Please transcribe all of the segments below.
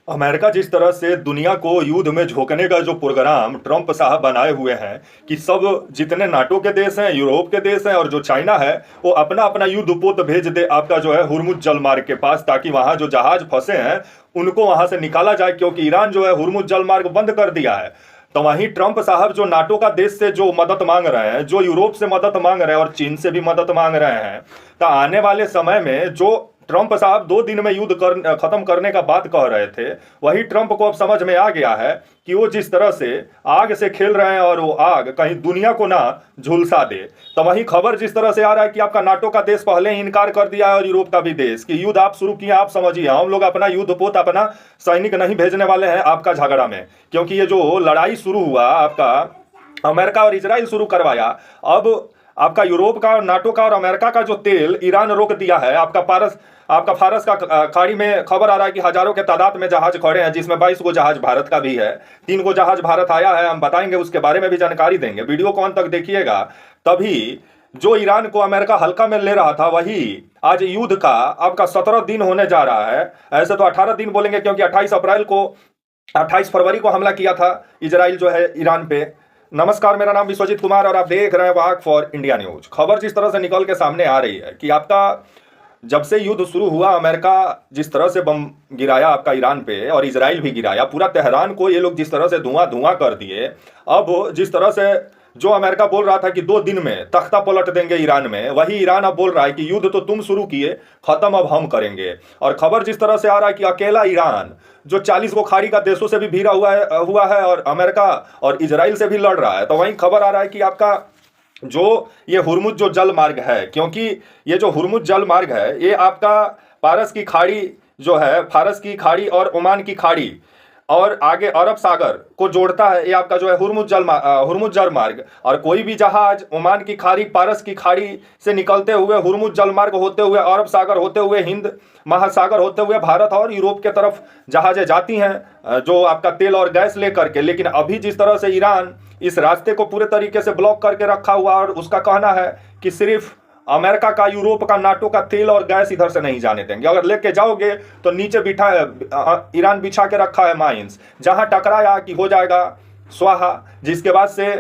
America जिस तरह से दुनिया को युद्ध में झोंकने का जो प्रोग्राम ट्रंप साहब बनाए हुए हैं कि सब जितने नाटो के देश हैं, यूरोप के देश हैं और जो चाइना है, वो अपना अपना युद्धपोत भेज दे आपका जो है हुर्मुज जलमार्ग के पास, ताकि वहां जो जहाज फंसे हैं उनको वहां से निकाला जाए, क्योंकि ईरान जो है हुर्मुज जलमार्ग बंद कर दिया है। तो वहीं ट्रंप साहब जो नाटो का देश से जो मदद मांग रहे हैं, जो यूरोप से मदद मांग रहे हैं और चीन से भी मदद मांग रहे हैं, तो आने वाले समय में जो ट्रंप साहब 2 दिन में खत्म करने का बात कह रहे थे, वही ट्रंप को अब समझ में आ गया है कि वो जिस तरह से आग से खेल रहे हैं और वो आग कहीं दुनिया को ना झुलसा दे। तो वही खबर जिस तरह से आ रहा है कि आपका नाटो का देश पहले ही इनकार कर दिया है और यूरोप का भी देश कि युद्ध आप शुरू किए, आप समझिए हम लोग अपना युद्धपोत, अपना सैनिक नहीं भेजने वाले हैं आपका झगड़ा में, क्योंकि ये जो लड़ाई शुरू हुआ आपका अमेरिका और इजराइल शुरू करवाया। अब आपका यूरोप का और नाटो का और अमेरिका का जो तेल ईरान रोक दिया है। आपका फारस का खाड़ी में खबर आ रहा है कि हजारों के तादाद में जहाज खड़े हैं, जिसमें 22 गो जहाज भारत का भी है, 3 गो जहाज भारत आया है। हम बताएंगे, उसके बारे में भी जानकारी देंगे, वीडियो को अंत तक देखिएगा। तभी जो ईरान को अमेरिका हल्का में ले रहा था, वही आज युद्ध का आपका 17 दिन होने जा रहा है। ऐसे तो 18 दिन बोलेंगे, क्योंकि 28 फरवरी को हमला किया था इजराइल जो है ईरान पे। नमस्कार, मेरा नाम विश्वजीत कुमार और आप देख रहे हैं वाक फॉर इंडिया न्यूज। खबर जिस तरह से निकल के सामने आ रही है कि आपका जब से युद्ध शुरू हुआ, अमेरिका जिस तरह से बम गिराया आपका ईरान पे और इजराइल भी गिराया, पूरा तेहरान को ये लोग जिस तरह से धुआं धुआं कर दिए। अब जिस तरह से जो अमेरिका बोल रहा था कि 2 दिन में तख्ता पलट देंगे ईरान में, वही ईरान अब बोल रहा है कि युद्ध तो तुम शुरू किए, खत्म अब हम करेंगे। और खबर जिस तरह से आ रहा है कि अकेला ईरान जो 40 गो खाड़ी का देशों से भी घिरा हुआ है और अमेरिका और इजराइल से भी लड़ रहा है। तो वहीं खबर आ रहा है कि आपका जो ये हुर्मुज जो जल मार्ग है, क्योंकि ये जो हुर्मुज जल मार्ग है ये आपका पारस की खाड़ी जो है, फारस की खाड़ी और ओमान की खाड़ी और आगे अरब सागर को जोड़ता है। ये आपका जो है हुर्मुज जल मार्ग। और कोई भी जहाज ओमान की खाड़ी, पारस की खाड़ी से निकलते हुए हुर्मुज जल मार्ग होते हुए, अरब सागर होते हुए, हिंद महासागर होते हुए भारत और यूरोप के तरफ जहाजें जाती हैं जो आपका तेल और गैस लेकर के। लेकिन अभी जिस तरह से ईरान इस रास्ते को पूरे तरीके से ब्लॉक करके रखा हुआ, और उसका कहना है कि सिर्फ अमेरिका का, यूरोप का, नाटो का तेल और गैस इधर से नहीं जाने देंगे। अगर लेके जाओगे तो नीचे ईरान बिछा के रखा है माइंस, जहां टकराया कि हो जाएगा स्वाहा। जिसके बाद से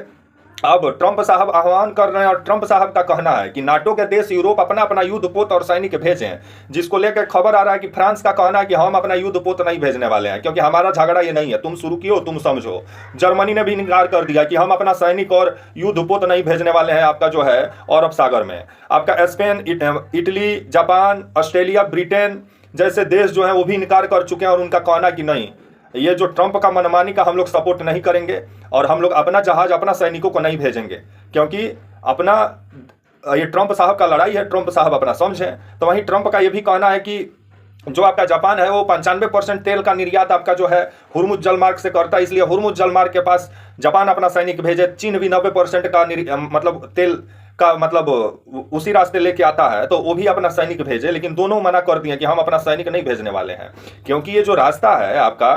अब ट्रंप साहब आह्वान कर रहे हैं और ट्रंप साहब का कहना है कि नाटो के देश यूरोप अपना अपना युद्धपोत और सैनिक भेजें, जिसको लेकर खबर आ रहा है कि फ्रांस का कहना है कि हम अपना युद्धपोत नहीं भेजने वाले हैं, क्योंकि हमारा झगड़ा ये नहीं है, तुम शुरू कियो तुम समझो। जर्मनी ने भी इनकार कर दिया कि हम अपना सैनिक और युद्धपोत नहीं भेजने वाले हैं आपका जो है अरब सागर में। आपका Spain, Italy, Japan, Australia, Britain जैसे देश जो है वो भी इनकार कर चुके हैं और उनका कहना कि नहीं, ये जो ट्रंप का मनमानी का हम लोग सपोर्ट नहीं करेंगे और हम लोग अपना जहाज, अपना सैनिकों को नहीं भेजेंगे, क्योंकि अपना ये ट्रंप साहब का लड़ाई है, ट्रंप साहब अपना समझें। तो वहीं ट्रंप का ये भी कहना है कि जो आपका जापान है वो 95% तेल का निर्यात आपका जो है हुर्मुज जलमार्ग से करता है, इसलिए हुर्मुज जलमार्ग के पास जापान अपना सैनिक भेजे। चीन भी 90% का मतलब तेल का मतलब उसी रास्ते लेके आता है, तो वो भी अपना सैनिक भेजे। लेकिन दोनों मना कर दिए कि हम अपना सैनिक नहीं भेजने वाले हैं, क्योंकि ये जो रास्ता है आपका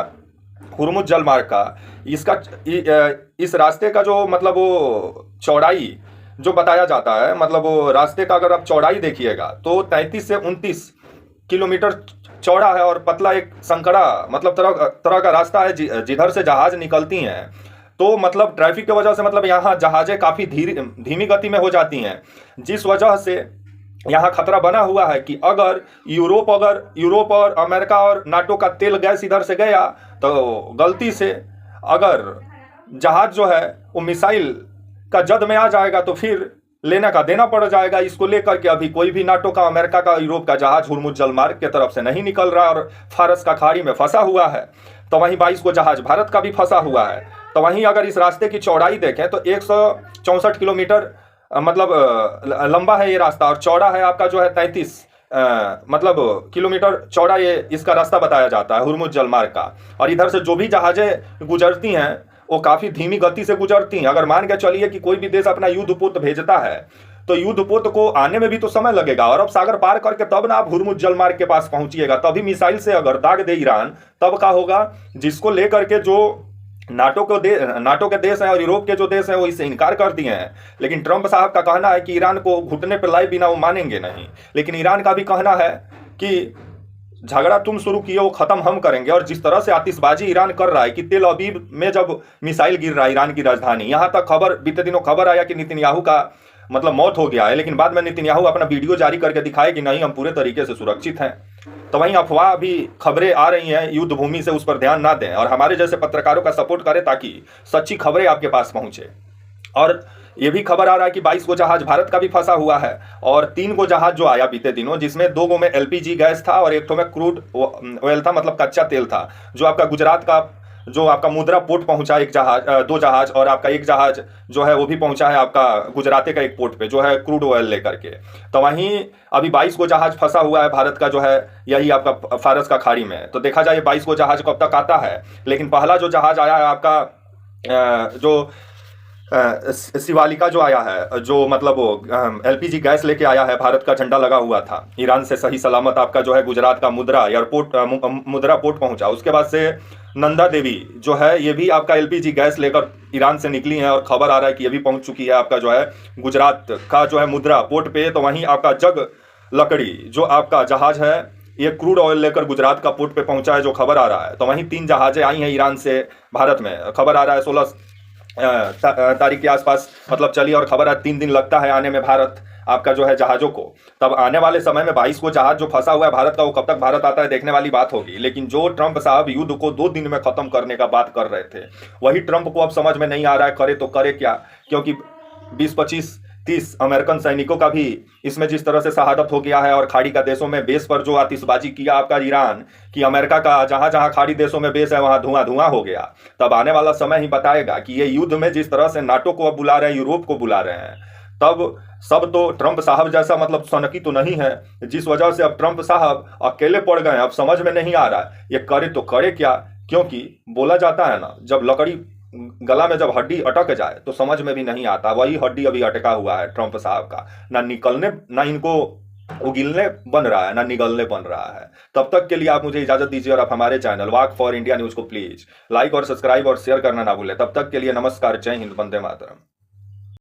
हुर्मुज जलमार्ग का, इस रास्ते का जो मतलब वो चौड़ाई जो बताया जाता है, मतलब वो रास्ते का अगर आप चौड़ाई देखिएगा तो 33 से 29 किलोमीटर चौड़ा है और पतला एक संकरा मतलब तरह का रास्ता है जिधर से जहाज निकलती हैं। तो मतलब ट्रैफिक की वजह से मतलब यहाँ जहाजें काफ़ी धीमी गति में हो जाती हैं, जिस वजह से यहाँ खतरा बना हुआ है कि अगर यूरोप और अमेरिका और नाटो का तेल गैस इधर से गया तो गलती से अगर जहाज जो है वो मिसाइल का जद में आ जाएगा तो फिर लेने का देना पड़ जाएगा। इसको लेकर के अभी कोई भी नाटो का, अमेरिका का, यूरोप का जहाज हुर्मुज जलमार्ग के तरफ से नहीं निकल रहा और फारस का खाड़ी में फंसा हुआ है। तो वहीं 22 को जहाज भारत का भी फंसा हुआ है। तो वहीं अगर इस रास्ते की चौड़ाई देखें तो 164 किलोमीटर मतलब लंबा है ये रास्ता और चौड़ा है आपका जो है 33 मतलब किलोमीटर चौड़ा ये इसका रास्ता बताया जाता है हुर्मुज जलमार्ग का। और इधर से जो भी जहाजें गुजरती हैं वो काफ़ी धीमी गति से गुजरती हैं। अगर मान के चलिए कि कोई भी देश अपना युद्धपोत भेजता है तो युद्धपोत को आने में भी तो समय लगेगा। अरब सागर पार करके तब ना आप हुर्मुज जलमार्ग के पास पहुंचिएगा, तभी मिसाइल से अगर दाग दे ईरान तब का होगा। जिसको लेकर के जो नाटो के देश हैं और यूरोप के जो देश हैं वो इससे इनकार कर दिए हैं। लेकिन ट्रंप साहब का कहना है कि ईरान को घुटने पर लाए बिना वो मानेंगे नहीं। लेकिन ईरान का भी कहना है कि झगड़ा तुम शुरू किए वो खत्म हम करेंगे। और जिस तरह से आतिशबाजी ईरान कर रहा है कि तेल अवीव में जब मिसाइल गिर रहा है ईरान की राजधानी, यहां तक खबर बीते दिनों खबर आया कि नेतन्याहू का मतलब मौत हो गया है, लेकिन बाद में नेतन्याहू अपना वीडियो जारी करके दिखाए कि नहीं हम पूरे तरीके से सुरक्षित हैं। तो वहीं अफवाह भी खबरें आ रही हैं युद्ध भूमि से, उस पर ध्यान ना दें और हमारे जैसे पत्रकारों का सपोर्ट करें ताकि सच्ची खबरें आपके पास पहुंचे। और ये भी खबर आ रहा है कि 22 गो जहाज भारत का भी फंसा हुआ है और 3 गो जहाज जो आया बीते दिनों, जिसमें 2 गो में एलपीजी गैस था और 1 ठो में क्रूड ऑयल था, मतलब कच्चा तेल था, जो आपका गुजरात का जो आपका मुद्रा पोर्ट पहुंचा एक जहाज, 2 जहाज, और आपका एक जहाज जो है वो भी पहुंचा है आपका गुजरात का एक पोर्ट पे जो है क्रूड ऑयल लेकर के। तो वहीं अभी 22 गो जहाज फंसा हुआ है भारत का जो है यही आपका फारस का खाड़ी में। तो देखा जाए 22 गो जहाज कब तक आता है, लेकिन पहला जो जहाज आया है आपका जो शिवालिका जो आया है, जो मतलब वो एलपीजी गैस लेके आया है, भारत का झंडा लगा हुआ था, ईरान से सही सलामत आपका जो है गुजरात का मुद्रा एयरपोर्ट मुद्रा पोर्ट पहुंचा। उसके बाद से नंदा देवी जो है ये भी आपका एलपीजी गैस लेकर ईरान से निकली है और खबर आ रहा है कि ये भी पहुंच चुकी है आपका जो है गुजरात का जो है मुद्रा पोर्ट पे। तो वहीं आपका जग लकड़ी जो आपका जहाज है ये क्रूड ऑयल लेकर गुजरात का पोर्ट पे पहुंचा है, जो खबर आ रहा है। तो वहीं 3 जहाजें आई हैं ईरान से भारत में, खबर आ रहा है 16 तारीख के आसपास मतलब चली, और खबर है 3 दिन लगता है आने में भारत आपका जो है जहाज़ों को। तब आने वाले समय में 22 को जहाज जो फंसा हुआ है भारत का, वो कब तक भारत आता है देखने वाली बात होगी। लेकिन जो ट्रंप साहब युद्ध को 2 दिन में खत्म करने का बात कर रहे थे, वही ट्रंप को अब समझ में नहीं आ रहा है करे तो करे क्या, क्योंकि 20, 25, 30 अमेरिकन सैनिकों का भी इसमें जिस तरह से शहादत हो गया है, और खाड़ी का देशों में बेस पर जो आतिशबाजी किया आपका ईरान कि अमेरिका का जहां जहां खाड़ी देशों में बेस है वहां धुआं धुआं हो गया। तब आने वाला समय ही बताएगा कि ये युद्ध में जिस तरह से नाटो को अब बुला रहे हैं, यूरोप को बुला रहे हैं, तब सब तो ट्रंप साहब जैसा मतलब सनकी तो नहीं है, जिस वजह से अब ट्रंप साहब अकेले पड़ गए। अब समझ में नहीं आ रहा है ये करे तो करे क्या, क्योंकि बोला जाता है ना जब लकड़ी गला में जब हड्डी अटक जाए तो समझ में भी नहीं आता। वही हड्डी अभी अटका हुआ है ट्रंप साहब का, ना निकलने ना इनको उगिलने बन रहा है ना निगलने बन रहा है। तब तक के लिए आप मुझे इजाजत दीजिए और आप हमारे channel walk for India news को प्लीज लाइक और सब्सक्राइब और शेयर करना ना भूलें। तब तक के लिए नमस्कार, जय हिंद, वंदे मातरम।